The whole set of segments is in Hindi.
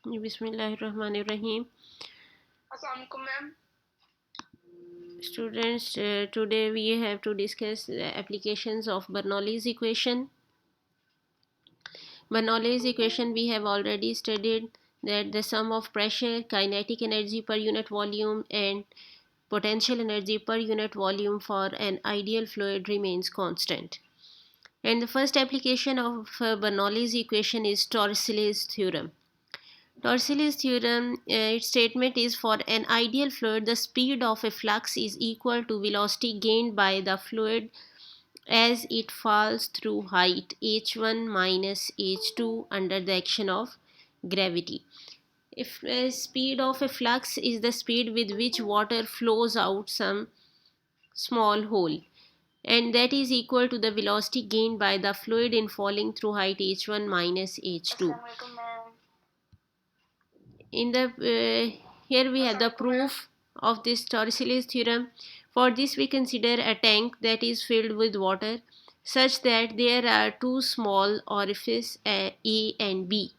Bismillahirrahmanirrahim. Assalamualaikum, ma'am. Students, today we have to discuss the applications of Bernoulli's equation. Bernoulli's equation we have already studied that the sum of pressure, kinetic energy per unit volume and potential energy per unit volume for an ideal fluid remains constant. And the first application of Bernoulli's equation is Torricelli's theorem. Torricelli's theorem, its statement is for an ideal fluid, the speed of a flux is equal to velocity gained by the fluid as it falls through height h1 minus h2 under the action of gravity. If the speed of a flux is the speed with which water flows out some small hole, and that is equal to the velocity gained by the fluid in falling through height h1 minus h2. Assalamualaikum, ma'am. In the here we have the proof of this Torricelli's theorem. For this we consider a tank that is filled with water such that there are two small orifices A and B.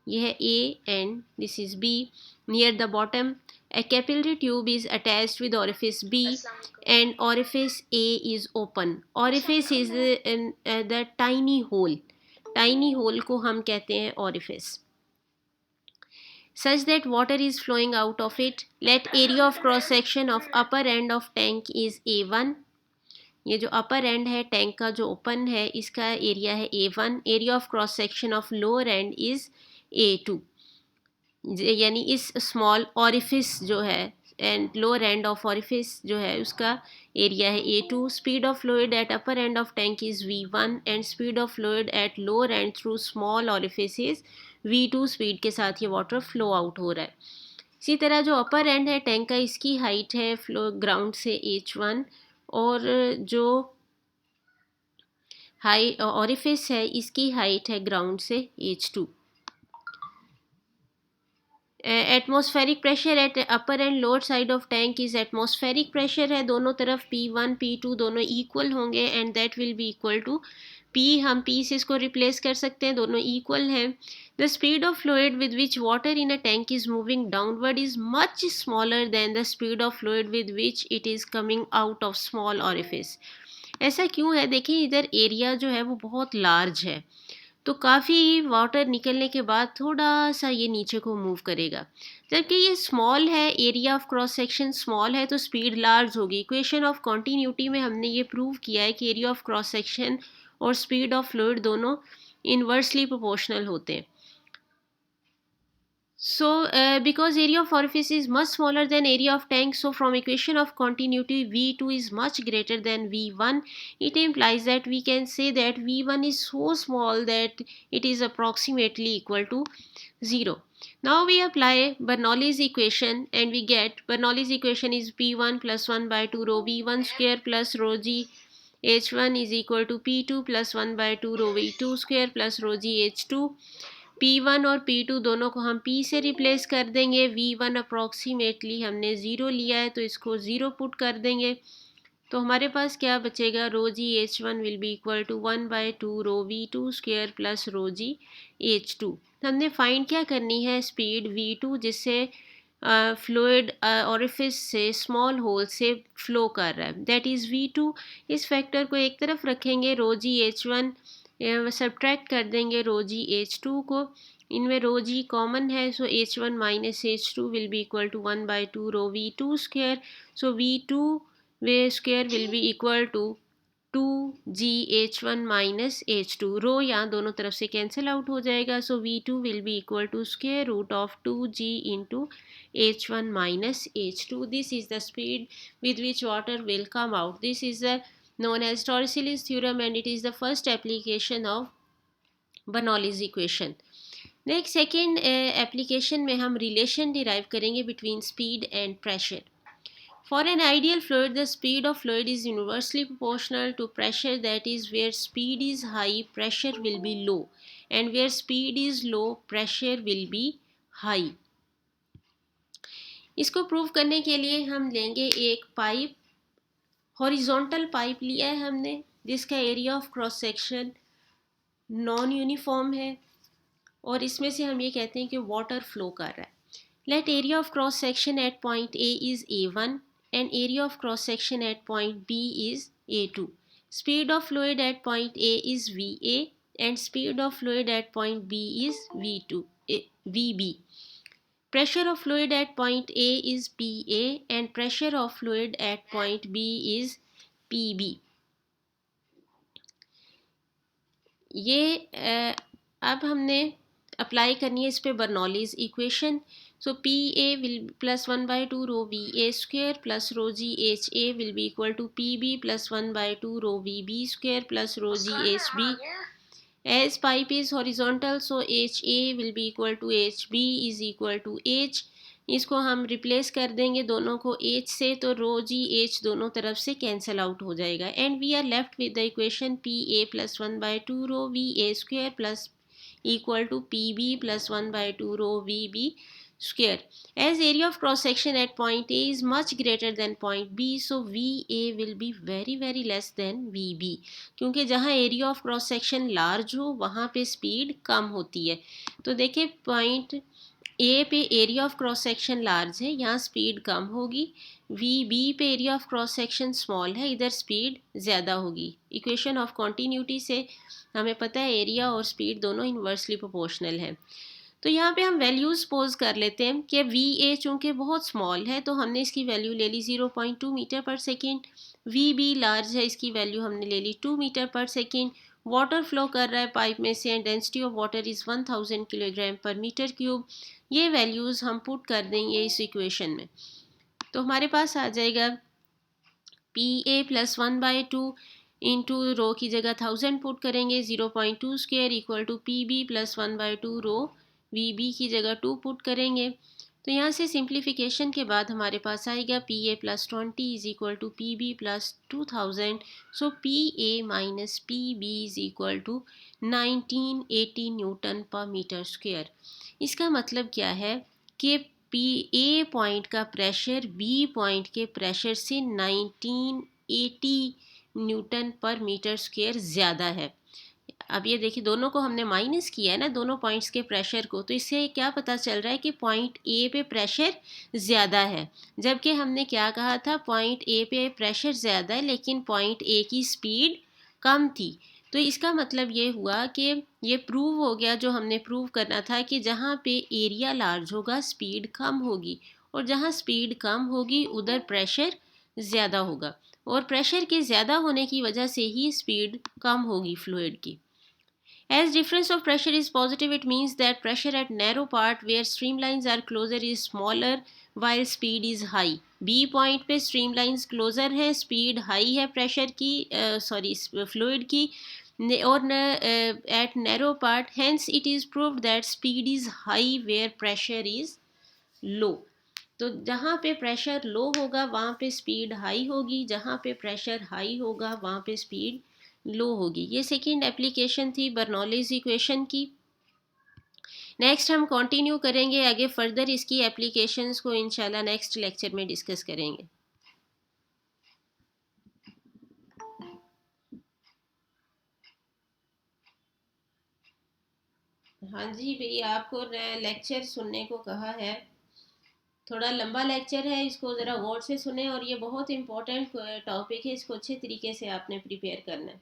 यह है A and this is B. Near the bottom a capillary tube is attached with orifice B and orifice A is open. Orifice is the tiny hole. Tiny hole को हम कहते हैं orifice. Such that water is flowing out of it. Let area of cross section of upper end of tank is A1. ये जो अपर एंड है टैंक का जो ओपन है इसका एरिया है A1. Area of cross section of lower and is A2. यानी इस स्मॉल ऑरिफिस जो है and lower end of orifice जो है उसका एरिया है A2. Speed of fluid eight upper end of tank is V1 and speed of fluid at lower and through small orifice is V2. Speed के साथ ये वाटर फ्लो आउट हो रहा है. इसी तरह जो अपर एंड है टैंक का इसकी हाइट है फ्लो ग्राउंड से H1 और जो हाई ऑरिफिस है इसकी हाइट है ग्राउंड से H2. Atmospheric pressure at upper and lower side of tank is atmospheric pressure है. दोनों तरफ P1 P2 दोनों इक्वल होंगे and that will be equal to P. हम P से इसको रिप्लेस कर सकते हैं, दोनों इक्वल हैं. The speed of fluid with which water in a tank is moving downward is much smaller than the speed of fluid with which it is coming out of small orifice. ऐसा क्यों है? देखिए इधर एरिया जो है वो बहुत लार्ज है तो काफ़ी वाटर निकलने के बाद थोड़ा सा ये नीचे को मूव करेगा. जबकि ये स्मॉल है, area of cross section small है तो स्पीड लार्ज होगी. इक्वेशन ऑफ कॉन्टीन्यूटी में हमने ये प्रूव किया है कि एरिया ऑफ क्रॉस सेक्शन और स्पीड ऑफ फ्लूइड दोनों इन्वर्सली प्रोपोर्शनल होते हैं. So, because area of orifice is much smaller than area of tank, so from equation of continuity V2 is much greater than V1. It implies that we can say that V1 is so small that it is approximately equal to 0. Now we apply Bernoulli's equation and we get Bernoulli's equation is P1 plus 1 by 2 rho V1 square plus rho G H1 is equal to P2 plus 1 by 2 rho V2 square plus rho G H2. P1 और P2 दोनों को हम P से रिप्लेस कर देंगे. V1 अप्रॉक्सीमेटली हमने ज़ीरो लिया है तो इसको ज़ीरो पुट कर देंगे तो हमारे पास क्या बचेगा. Rho G H1 will be equal to 1 by 2 rho V2 square plus rho G H2. हमने फाइंड क्या करनी है स्पीड V2 जिससे फ्लूइड ऑरिफिस से स्मॉल होल से फ्लो कर रहा है, दैट इज़ V2. इस फैक्टर को एक तरफ रखेंगे, रो जी H1 सब्ट्रैक्ट कर देंगे रो जी H2 को. इनमें रो जी कॉमन है so H1 minus H2 will be equal to 1 by 2 rho V2 square. So V2 वे square will be equal to 2GH1 minus H2. Rho यहाँ दोनों तरफ से कैंसिल आउट हो जाएगा so V2 will be equal to square root of 2G into H1 minus H2. This is the speed with which water will come out. This is known as Torricelli's theorem and it is the first application of Bernoulli's equation. Next second application में हम रिलेशन डिराइव करेंगे between speed and pressure. For an ideal fluid, the speed of fluid is inversely proportional to pressure. That is, where speed is high, pressure will be low, and where speed is low, pressure will be high. इसको प्रूव करने के लिए हम लेंगे एक पाइप, हॉरिजॉन्टल पाइप लिया है हमने जिसका area of cross section non uniform है. और इसमें से हम ये कहते हैं कि वाटर फ्लो कर रहा है. Let area of cross section at point A is A1 and area of cross section at point B is A2. Speed of fluid at point A is VA and speed of fluid at point B is VB. Pressure of fluid at point A is PA and pressure of fluid at point B is PB. ये अब हमने अप्लाई करनी है इस पे Bernoulli's equation. So P A will plus 1/2 rho V A square plus rho G H A will be equal to P B plus 1/2 rho V B square plus rho G H B. As pipe is horizontal, so HA will be equal to HB is equal to H. इसको हम रिप्लेस कर देंगे दोनों को H से, तो रो जी H दोनों तरफ से कैंसिल आउट हो जाएगा. And we are left with the equation PA plus 1/2 rho VA square plus equal to PB plus 1/2 rho VB square. As area of cross section at point A is much greater than point B, so VA will be very less than VB. क्योंकि जहाँ area of cross section large हो वहाँ पे स्पीड कम होती है. तो देखिए पॉइंट ए पे area of cross section large है, यहाँ स्पीड कम होगी. बी पे area of cross section small है, इधर स्पीड ज़्यादा होगी. इक्वेशन ऑफ कॉन्टीन्यूटी से हमें पता है एरिया और स्पीड दोनों इन्वर्सली प्रोपोर्शनल है. तो यहाँ पे हम वैल्यूज़ पोज कर लेते हैं कि वी ए चूँकि बहुत स्मॉल है तो हमने इसकी वैल्यू ले ली 0.2 मीटर पर सेकेंड. वी बी लार्ज है, इसकी वैल्यू हमने ले ली 2 मीटर पर सेकेंड. वाटर फ्लो कर रहा है पाइप में से and density of water is 1000 kilogram पर मीटर क्यूब. ये वैल्यूज़ हम पुट कर देंगे इस इक्वेशन में. तो हमारे पास आ जाएगा P A plus 1/2 into rho की जगह 1000 पुट करेंगे 0.2 square equal to P B plus 1/2 rho V B की जगह 2 पुट करेंगे. तो यहाँ से सिंप्लीफिकेशन के बाद हमारे पास आएगा P A plus 20 is equal to P B plus 2000. So P A minus P B is equal to 1980 newton per metre square. इसका मतलब क्या है कि पी ए पॉइंट का प्रेशर बी पॉइंट के प्रेशर से 1980 न्यूटन पर मीटर स्क्वेयर ज़्यादा है. अब ये देखिए दोनों को हमने माइनस किया है ना, दोनों पॉइंट्स के प्रेशर को, तो इससे क्या पता चल रहा है कि पॉइंट ए पे प्रेशर ज़्यादा है. जबकि हमने क्या कहा था, पॉइंट ए पे प्रेशर ज़्यादा है लेकिन पॉइंट ए की स्पीड कम थी. तो इसका मतलब ये हुआ कि ये प्रूव हो गया जो हमने प्रूव करना था कि जहाँ पे एरिया लार्ज होगा स्पीड कम होगी, और जहाँ स्पीड कम होगी उधर प्रेशर ज़्यादा होगा, और प्रेशर के ज़्यादा होने की वजह से ही स्पीड कम होगी फ्लूइड की. As difference of pressure is positive, it means that pressure at narrow part where streamlines are closer is smaller while speed is high. B point पे streamlines closer है, speed high है pressure की, fluid की, और at narrow part, hence it is proved that speed is high where pressure is low. तो जहाँ पे प्रेशर लो होगा वहाँ पे स्पीड हाई होगी, जहाँ पे प्रेशर हाई होगा वहाँ पे स्पीड लो होगी. ये सेकेंड एप्लीकेशन थी बर्नौलीज इक्वेशन की. नेक्स्ट हम कंटिन्यू करेंगे आगे फर्दर इसकी एप्लीकेशंस को इंशाल्लाह नेक्स्ट लेक्चर में डिस्कस करेंगे. हाँ जी भैया, आपको लेक्चर सुनने को कहा है. थोड़ा लंबा लेक्चर है, इसको ज़रा गौर से सुने, और ये बहुत इंपॉर्टेंट टॉपिक है, इसको अच्छे तरीके से आपने प्रिपेयर करना है.